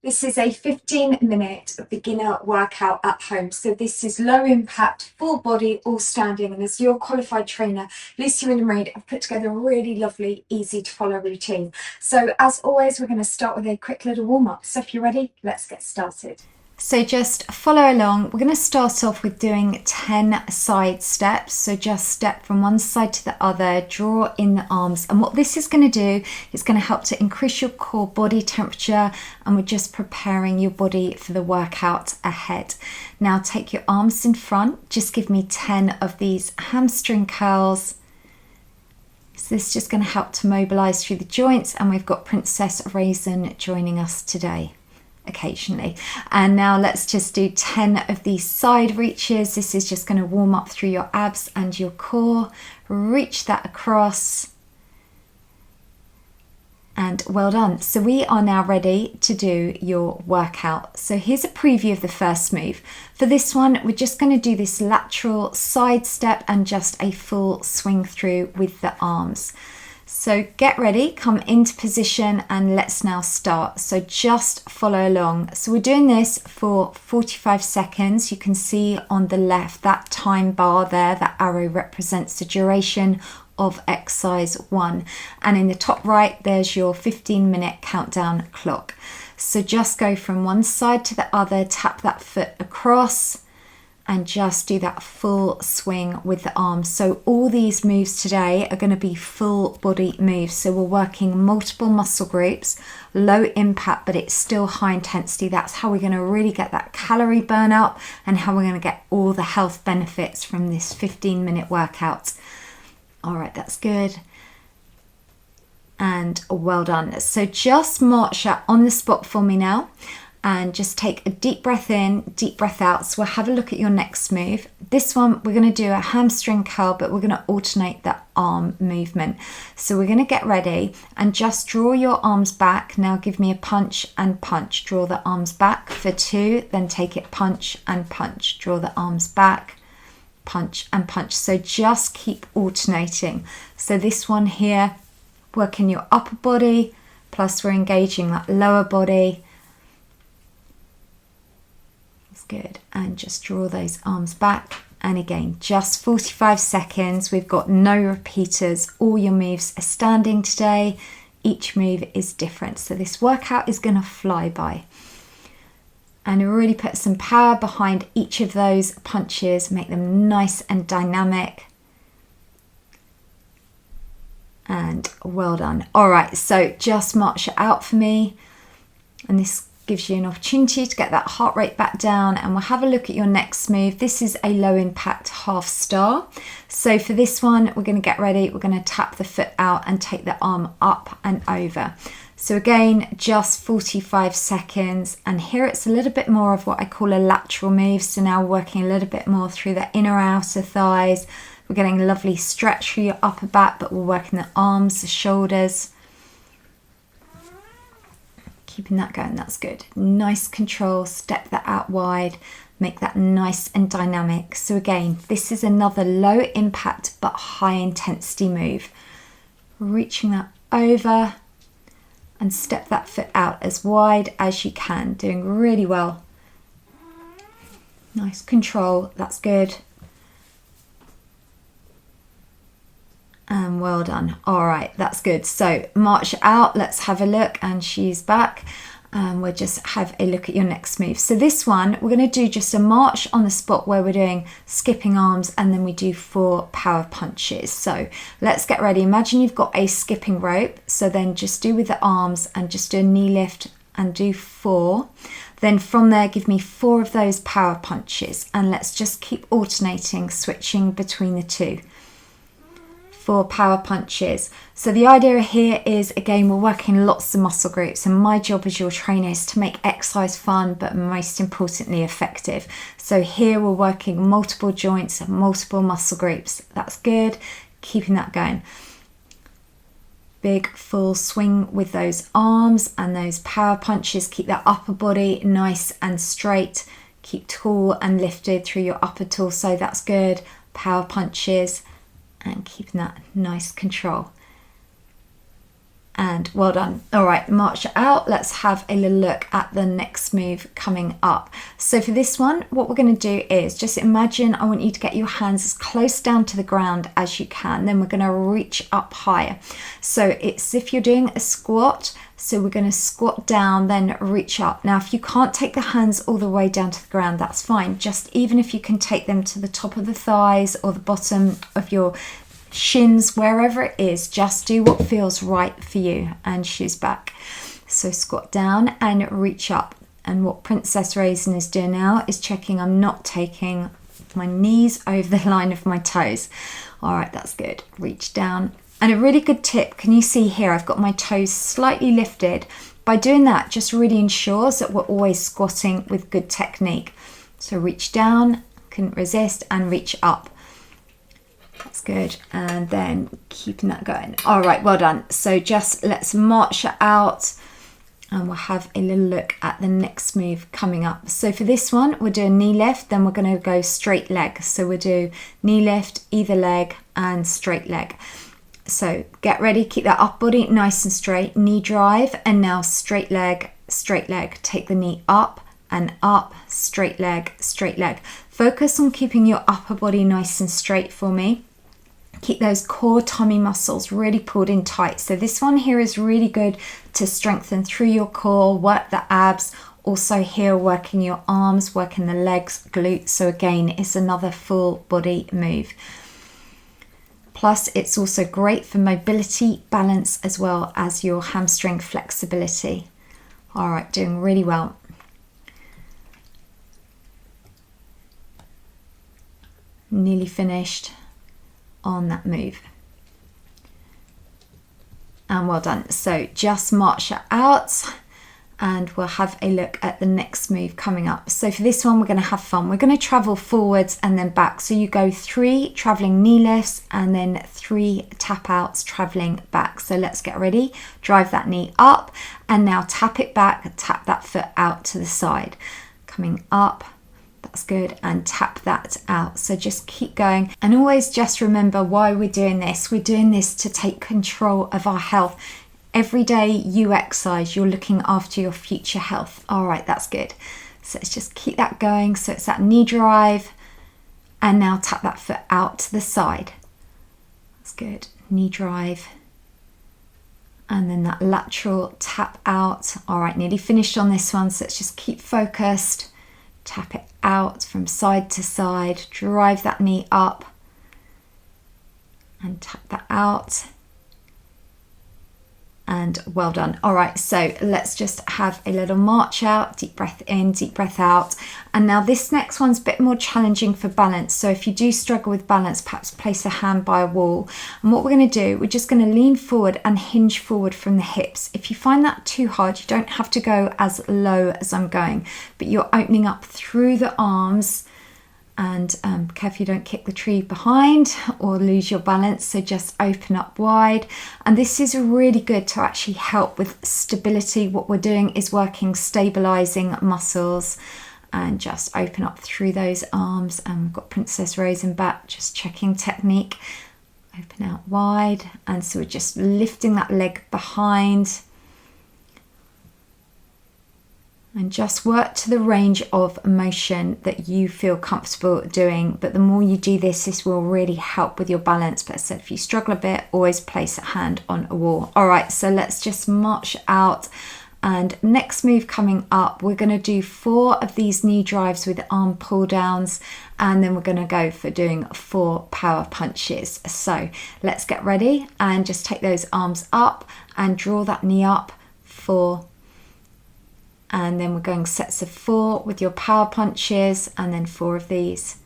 This is a 15-minute beginner workout at home. So this is low impact, full body, all standing. And as your qualified trainer, Wyndham-Read, I've put together a really lovely, easy to follow routine. So as always, we're going to start with a quick little warm up. So if you're ready, let's get started. So just follow along. We're going to start off with doing 10 side steps. So just step from one side to the other, draw in the arms. And what this is going to do is going to help to increase your core body temperature, and we're just preparing your body for the workout ahead. Now take your arms in front. Just give me 10 of these hamstring curls. So this is just going to help to mobilize through the joints, and we've got Princess Raisin joining us today occasionally. And now let's just do 10 of these side reaches. This is just going to warm up through your abs and your core. Reach that across. And well done. So we are now ready to do your workout. So here's a preview of the first move. For this one, we're just going to do this lateral side step and just a full swing through with the arms. So get ready, come into position, and let's now start. So just follow along. So we're doing this for 45 seconds. You can see on the left, that time bar there, that arrow represents the duration of exercise 1. And in the top right, there's your 15-minute countdown clock. So just go from one side to the other, tap that foot across, and just do that full swing with the arms. So all these moves today are going to be full body moves. So we're working multiple muscle groups, low impact, but it's still high intensity. That's how we're going to really get that calorie burn up, and how we're going to get all the health benefits from this 15-minute workout. All right, that's good. And well done. So just march that on the spot for me now. And just take a deep breath in, deep breath out. So we'll have a look at your next move. This one, we're going to do a hamstring curl, but we're going to alternate the arm movement. So we're going to get ready and just draw your arms back. Now give me a punch and punch. Draw the arms back for 2, then take it punch and punch. Draw the arms back, punch and punch. So just keep alternating. So this one here, working your upper body, plus we're engaging that lower body. Good. And just draw those arms back. And again, just 45 seconds. We've got no repeaters. All your moves are standing today. Each move is different. So this workout is going to fly by. And really put some power behind each of those punches. Make them nice and dynamic. And well done. All right, so just march it out for me. And this gives you an opportunity to get that heart rate back down, and we'll have a look at your next move. This is a low impact half star. So for this one, we're going to get ready. We're going to tap the foot out and take the arm up and over. So again, just 45 seconds. And here it's a little bit more of what I call a lateral move. So now working a little bit more through the inner outer thighs. We're getting a lovely stretch through your upper back, but we're working the arms, the shoulders. Keeping that going, that's good. Nice control, step that out wide, make that nice and dynamic. So again, this is another low impact but high intensity move. Reaching that over and step that foot out as wide as you can. Doing really well. Nice control, that's good. And well done. All right, that's good. So march out, let's have a look. And she's back. And we'll just have a look at your next move. So this one, we're going to do just a march on the spot where we're doing skipping arms, and then we do 4 power punches. So let's get ready. Imagine you've got a skipping rope. So then just do with the arms and just do a knee lift and do 4. Then from there, give me 4 of those power punches. And let's just keep alternating, switching between the 2. 4 power punches. So the idea here is, again, we're working lots of muscle groups, and my job as your trainer is to make exercise fun, but most importantly effective. So here we're working multiple joints and multiple muscle groups. That's good. Keeping that going. Big full swing with those arms and those power punches. Keep that upper body nice and straight. Keep tall and lifted through your upper torso. That's good. Power punches. And keeping that nice control. And well done. All right, march it out. Let's have a little look at the next move coming up. So for this one, what we're going to do is just imagine, I want you to get your hands as close down to the ground as you can. Then we're going to reach up higher. So it's if you're doing a squat. So we're going to squat down, then reach up. Now, if you can't take the hands all the way down to the ground, that's fine. Just even if you can take them to the top of the thighs or the bottom of your shins, wherever it is, just do what feels right for you and shoes back. So squat down and reach up. And what Princess Raisin is doing now is checking I'm not taking my knees over the line of my toes. All right, that's good. Reach down. And a really good tip, can you see here, I've got my toes slightly lifted. By doing that, just really ensures that we're always squatting with good technique. So reach down, couldn't resist, and reach up. That's good. And then keeping that going. All right, well done. So just let's march it out and we'll have a little look at the next move coming up. So for this one, we'll do a knee lift, then we're going to go straight leg. So we'll do knee lift, either leg, and straight leg. So get ready, keep that upper body nice and straight, knee drive, and now straight leg, take the knee up and up, straight leg, straight leg. Focus on keeping your upper body nice and straight for me. Keep those core tummy muscles really pulled in tight. So this one here is really good to strengthen through your core, work the abs, also here working your arms, working the legs, glutes. So again, it's another full body move. Plus, it's also great for mobility, balance, as well as your hamstring flexibility. All right, doing really well. Nearly finished on that move. And well done. So just march it out and we'll have a look at the next move coming up. So for this one, we're going to have fun. We're going to travel forwards and then back. So you go 3 traveling knee lifts and then 3 tap outs traveling back. So let's get ready. Drive that knee up and now tap it back, tap that foot out to the side. Coming up, that's good, and tap that out. So just keep going and always just remember why we're doing this. We're doing this to take control of our health. Every day you exercise, you're looking after your future health. All right, that's good. So let's just keep that going. So it's that knee drive and now tap that foot out to the side. That's good. Knee drive and then that lateral tap out. All right, nearly finished on this one. So let's just keep focused. Tap it out from side to side. Drive that knee up and tap that out. And well done. All right, so let's just have a little march out, deep breath in, deep breath out. And now this next one's a bit more challenging for balance. So if you do struggle with balance, perhaps place a hand by a wall. And what we're going to do, we're just going to lean forward and hinge forward from the hips. If you find that too hard, you don't have to go as low as I'm going, but you're opening up through the arms. And be careful you don't kick the tree behind or lose your balance. So just open up wide. And this is really good to actually help with stability. What we're doing is working stabilizing muscles and just open up through those arms. And we've got Princess Raisin back, just checking technique. Open out wide. And so we're just lifting that leg behind. And just work to the range of motion that you feel comfortable doing. But the more you do this, this will really help with your balance. But as I said, if you struggle a bit, always place a hand on a wall. All right, so let's just march out. And next move coming up, we're going to do 4 of these knee drives with arm pull downs. And then we're going to go for doing 4 power punches. So let's get ready and just take those arms up and draw that knee up. 4. And then we're going sets of 4 with your power punches and then 4 of these.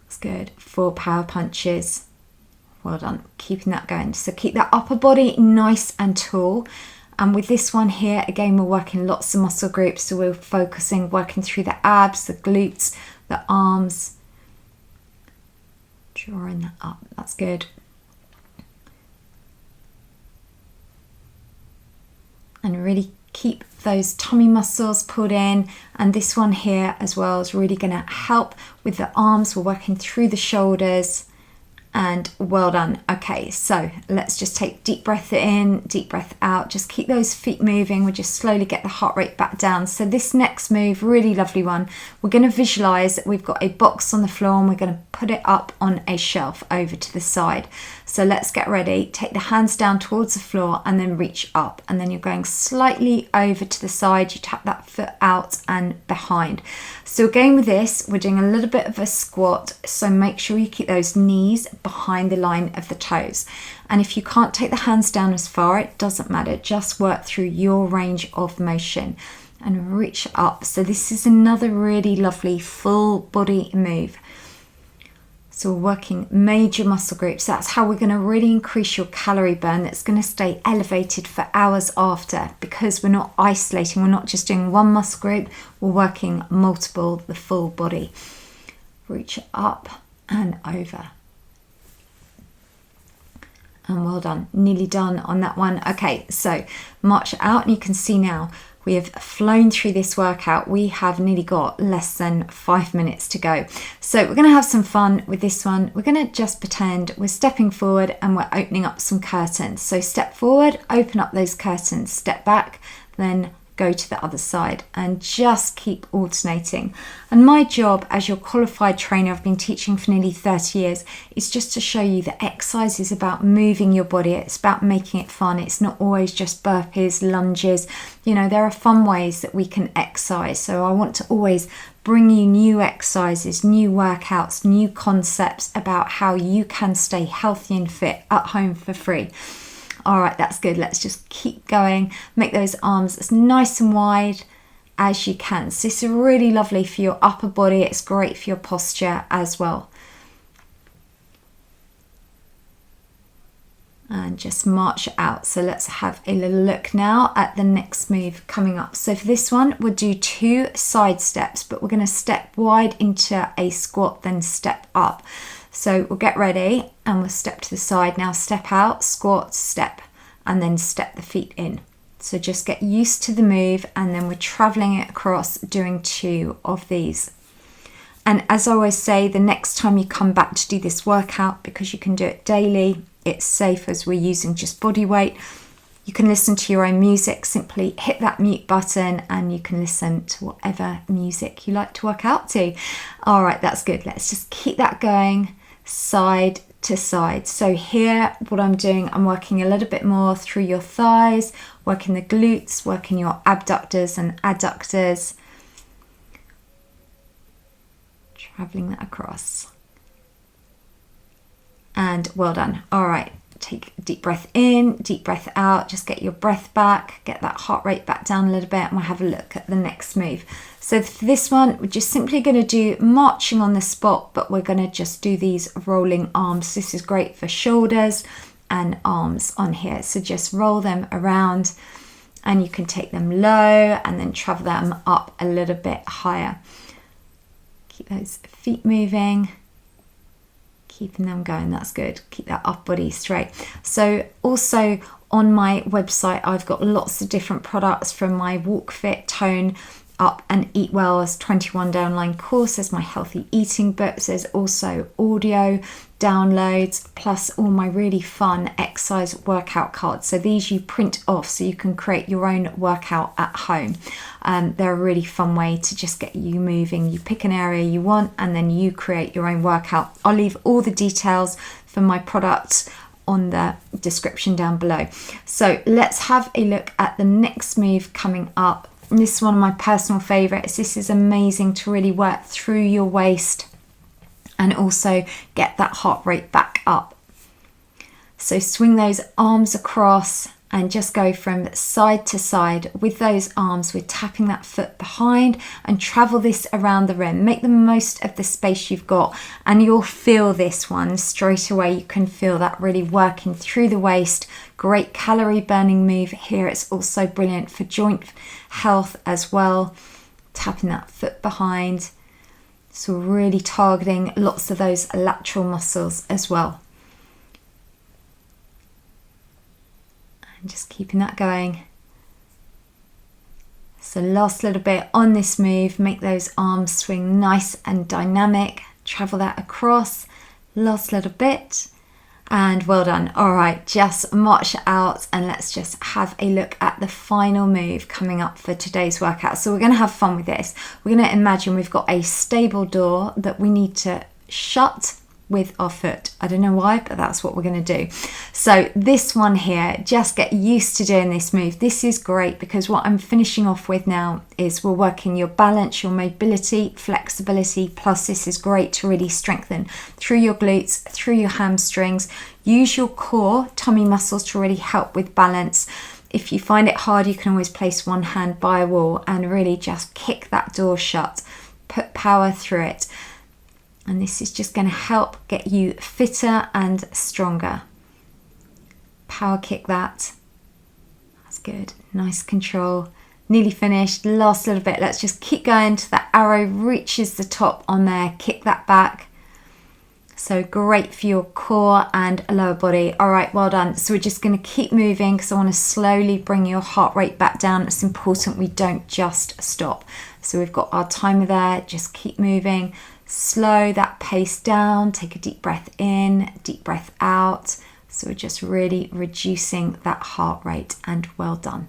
That's good. 4 power punches. Well done. Keeping that going. So keep that upper body nice and tall. And with this one here, again, we're working lots of muscle groups. So we're focusing, working through the abs, the glutes, the arms. Drawing that up. That's good. And really keep those tummy muscles pulled in, and this one here as well is really going to help with the arms. We're working through the shoulders And well done. Okay, so let's just take deep breath in, deep breath out. Just keep those feet moving. We'll just slowly get the heart rate back down. So this next move, really lovely one. We're going to visualize that we've got a box on the floor and we're going to put it up on a shelf over to the side. So let's get ready. Take the hands down towards the floor and then reach up. And then you're going slightly over to the side. You tap that foot out and behind. So again with this, we're doing a little bit of a squat. So make sure you keep those knees behind the line of the toes. And if you can't take the hands down as far, it doesn't matter. Just work through your range of motion and reach up. So this is another really lovely full body move. So we're working major muscle groups. That's how we're going to really increase your calorie burn. That's going to stay elevated for hours after, because we're not isolating. We're not just doing one muscle group. We're working multiple, the full body. Reach up and over. And well done. Nearly done on that one. Okay, so march out and you can see now we have flown through this workout. We have nearly got less than 5 minutes to go. So we're going to have some fun with this one. We're going to just pretend we're stepping forward and we're opening up some curtains. So step forward, open up those curtains, step back, then go to the other side and just keep alternating. And my job as your qualified trainer, I've been teaching for nearly 30 years, is just to show you that exercise is about moving your body. It's about making it fun. It's not always just burpees, lunges. You know, there are fun ways that we can exercise. So I want to always bring you new exercises, new workouts, new concepts about how you can stay healthy and fit at home for free. All right, that's good. Let's just keep going. Make those arms as nice and wide as you can. So this is really lovely for your upper body. It's great for your posture as well. And just march out. So let's have a little look now at the next move coming up. So for this one, we'll do 2 side steps, but we're going to step wide into a squat, then step up. So we'll get ready and we'll step to the side. Now step out, squat, step, and then step the feet in. So just get used to the move, and then we're traveling it across, doing 2 of these. And as I always say, the next time you come back to do this workout, because you can do it daily, it's safe as we're using just body weight. You can listen to your own music. Simply hit that mute button and you can listen to whatever music you like to work out to. All right, that's good. Let's just keep that going. Side to side. So here what I'm doing, I'm working a little bit more through your thighs, working the glutes, working your abductors and adductors, traveling that across. And well done. All right, take a deep breath in, deep breath out, just get your breath back, get that heart rate back down a little bit, and we'll have a look at the next move. So for this one, we're just simply going to do marching on the spot, but we're going to just do these rolling arms. This is great for shoulders and arms on here. So just roll them around and you can take them low and then travel them up a little bit higher. Keep those feet moving, keeping them going. That's good. Keep that upper body straight. So also on my website, I've got lots of different products, from my Walk Fit, Tone Up and Eat Well as 21 downline course. There's my healthy eating books. There's also audio downloads, plus all my really fun exercise workout cards. So these you print off so you can create your own workout at home. They're a really fun way to just get you moving. You pick an area you want and then you create your own workout. I'll leave all the details for my products on the description down below. So let's have a look at the next move coming up. And this is one of my personal favorites. This is amazing to really work through your waist and also get that heart rate back up. So swing those arms across and just go from side to side with those arms. We're tapping that foot behind and travel this around the room. Make the most of the space you've got, and you'll feel this one straight away. You can feel that really working through the waist. Great calorie burning move here. It's also brilliant for joint health as well. Tapping that foot behind. So really targeting lots of those lateral muscles as well. And just keeping that going. So last little bit on this move, make those arms swing nice and dynamic. Travel that across, Last little bit. And well done. All right, just march out and let's just have a look at the final move coming up for today's workout. So we're going to have fun with this. We're going to imagine we've got a stable door that we need to shut with our foot. I don't know why, but that's what we're going to do. So this one here, just get used to doing this move. This is great because what I'm finishing off with now is we're working your balance, your mobility, flexibility, plus this is great to really strengthen through your glutes, through your hamstrings. Use your core, tummy muscles to really help with balance. If you find it hard, you can always place one hand by a wall and really just kick that door shut. Put power through it. And this is just going to help get you fitter and stronger. Power kick that. That's good. Nice control. Nearly finished. Last little bit. Let's just keep going till that arrow reaches the top on there. Kick that back. So great for your core and lower body. All right, well done. So we're just going to keep moving because I want to slowly bring your heart rate back down. It's important we don't just stop. So we've got our timer there. Just keep moving. Slow that pace down, take a deep breath in, deep breath out. So we're just really reducing that heart rate, and well done.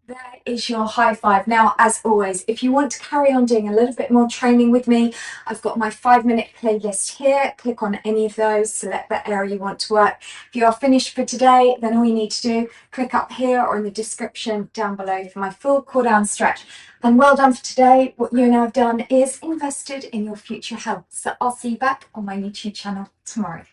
There is your high five. Now, as always, if you want to carry on doing a little bit more training with me, I've got my 5-minute playlist here. Click on any of those, select the area you want to work. If you are finished for today, then all you need to do, click up here or in the description down below for my full cool down stretch. And well done for today. What you now have done is invested in your future health. So I'll see you back on my YouTube channel tomorrow.